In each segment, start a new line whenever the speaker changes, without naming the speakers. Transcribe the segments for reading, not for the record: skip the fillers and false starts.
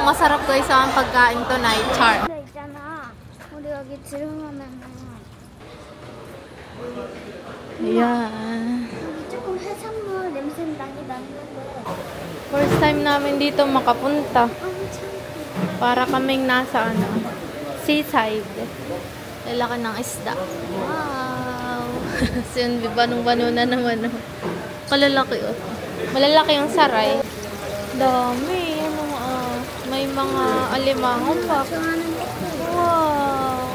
masarap guys sa pagkain tonight, char. Ayan. First time namin dito makapunta. Para kaming nasa ano, seaside. Lalaki ng isda. Wow! Siyan, banong-bano na naman. Oh. Kalalaki oh. Malalaki yung saray. Dami. May mga alimango pa. Wow!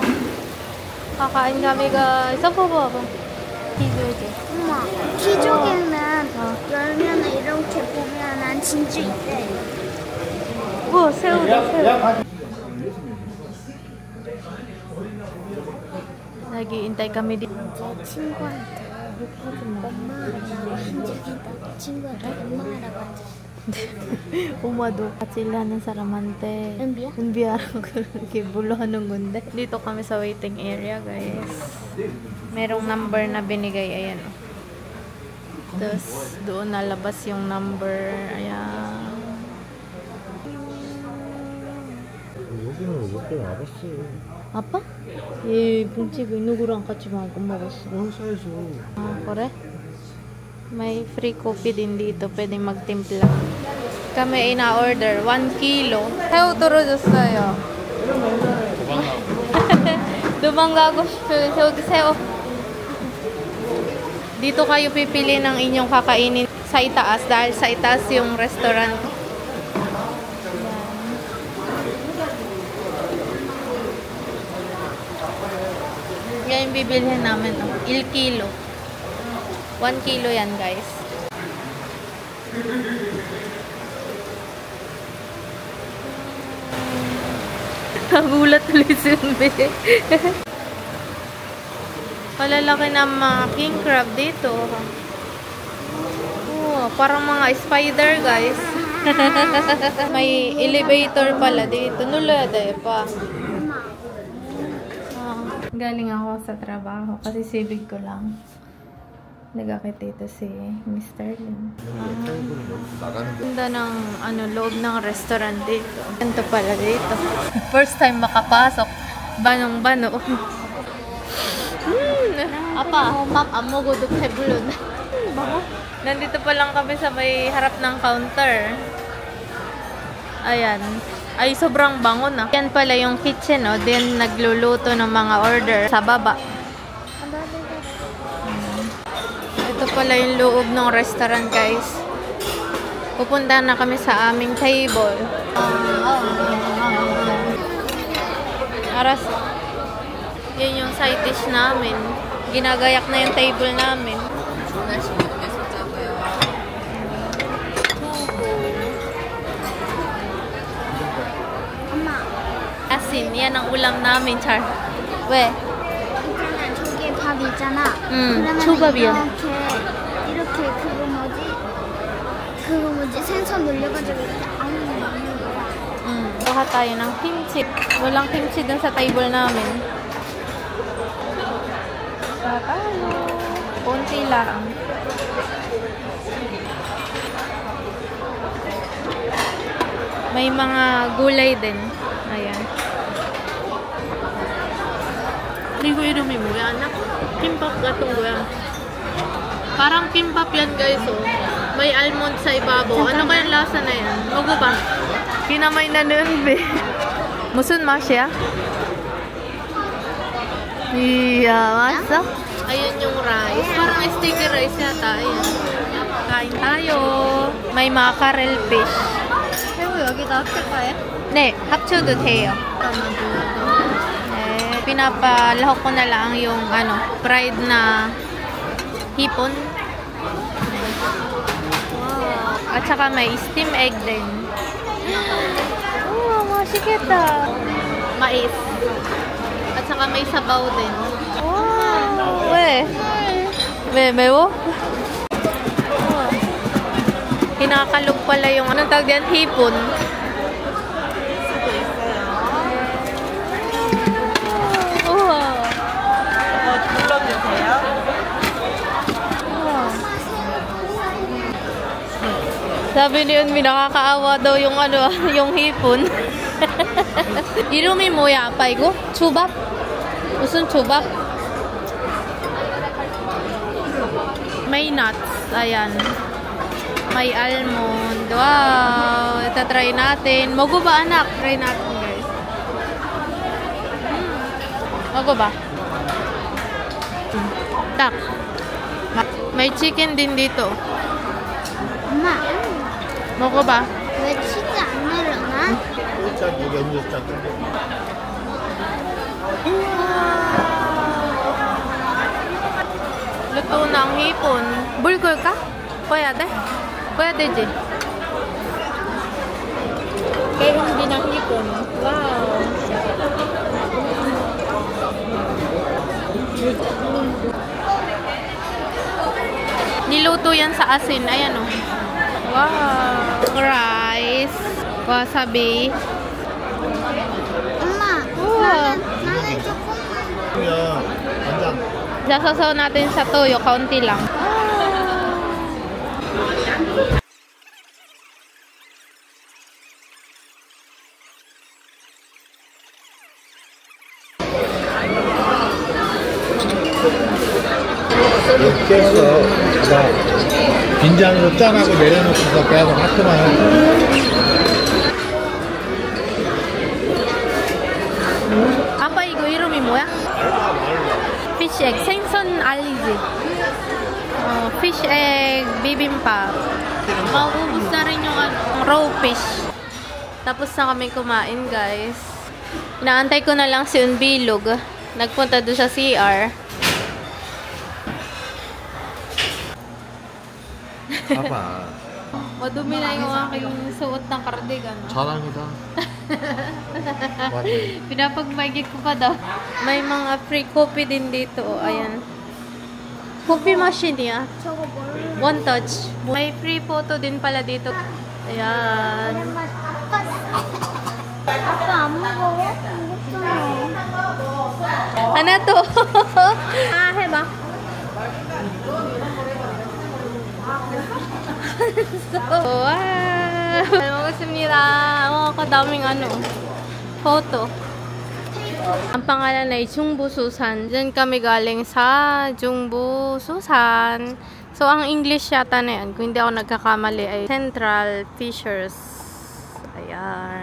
Kakain kami guys. Saan po ba ako? Kijoge.
엄마, 키조개는 열면은 이렇게 보면은 진주 있대.
우와, 새우다, 새우. Nag-iintay kami dito.
친구한테 엄마랑 한적이다. 친구한테 엄마라고 하자.
Umado at sila ng saramante. Unbiarang kibuluhan ng gunde. Dito kami sa waiting area, guys. Merong number na binigay. Ayan. Tapos, doon nalabas yung number. Ayan.
여기는 몇 개는 알았어.
아빠? 예, bun치고 누구랑 같이 먹었어.
회사에서.
Ah, kore? May free coffee din dito. Pwede magtimpla. Kami ay na-order 1 kilo. 새우 떨어졌어요. 도망가고 싶어요. 새우. Dito kayo pipili ng inyong kakainin sa itaas dahil sa itaas yung restaurant. Yan yung bibilhin namin. 1 kilo. 1 kilo yan, guys. Nagulat ulit si Unbe. Palalaki na mga king crab dito. Oh, parang mga spider, guys. May elevator pala dito. Nulada pa. Galing ako sa trabaho kasi sibig ko lang. Nagakit dito si Mr. Lin. Ganda ng loob ng restaurant dito. Ganito pala dito. First time makapasok. Banong-bano. Apa, map, amogudok hebulon. Nandito pa lang kami sa may harap ng counter. Ayan. Ay, sobrang bango na. Yan pala yung kitchen, oh. Then, nagluluto ng mga order sa baba. Ito pala yung loob ng restaurant, guys. Pupunta na kami sa aming table. Aras. Yan yung side dish namin. Ginagayak na yung table namin. Asin, yan ang ulam namin, Char. We?
있잖아, 저게 밥 있잖아. 그러면
초밥이야.
이렇게 그거 뭐지? 생선 늘려가지고 이렇게 아무 먹는 거야.
Baka tayo ng kimchi. Walang kimchi dun sa table namin. Baka tayo. Konti lang. May mga gulay din. Ayan. 그리고 이름이 뭐야, anak? Kimbap 같은 거야. Parang kimbap yan, guys, oh. May almond sa ibabaw. Ano kayang lasa na yan? Mago ba? Kinamay na nun, be. Musun masya? Iya, masa? Ayan yung rice. Parang sticky rice yata. Ayan. Kain tayo. May mackerel fish.
새우 여기다 합칠까요?
네, 합쳐도 돼요. Pinapalahok ko na lang yung fried na hipon. Wow. At saka may steam egg din. Oh, masikita. Mais. At saka may sabaw din. Wow. We, mewo? Oh. Kinakalog pala yung anong tawag diyan, hipon. Sabi ni Unmi, nakakaawa daw yung ano, yung hipon. 이름이 뭐야, 아빠 이거? 초밥? 무슨 초밥? May nuts. Ayan. May almond. Wow! Ita-try natin. Mogo ba, anak? Try natin, guys. Mogo ba? Tak. May chicken din dito.
엄마,
Mogo ba?
왜 치즈 안 내려놔?
짝 여기 언제 짝
Luto ng hipon. Bulgur ka? Pwede? Pwede, Ji. Kaya hindi ng hipon. Wow! Niluto yan sa asin. Ayan o. Wow! Rice. Wasabi.
엄마,
우와.
나는 조금만.
야 간장
Sasasaw natin sa toyo. Kaunti lang.
여기 깼어 봐봐 빈장으로 짠하고 내려놓고서 계속 하트만 하고
아빠 이거 이름이 뭐야? Fish egg. 생선 알리지? Fish egg bibimbap. Maubos na rin yung raw fish. Tapos na kami kumain, guys. Inaantay ko na lang si Unbilog. Nagpunta doon sa CR.
봐봐
Madumi na yung aking suot ng cardigan.
자랑이다 맞네
Pinapagmagit ko pa daw. May mga free coffee din dito. Ayan. Coffee machine niya.
저거 뭘로?
One touch. May free photo din pala dito. Ayan.
오랜만에 아빠 안 먹어? 먹었잖아.
Ano to? Heba. Wow! Magsimira. Kadaming photo. Ang pangalan ay Jungbu Susan. Diyan kami galing sa Jungbu Susan. So, ang English yata na yan, kung hindi ako nagkakamali, ay Central Fishers. Ayan.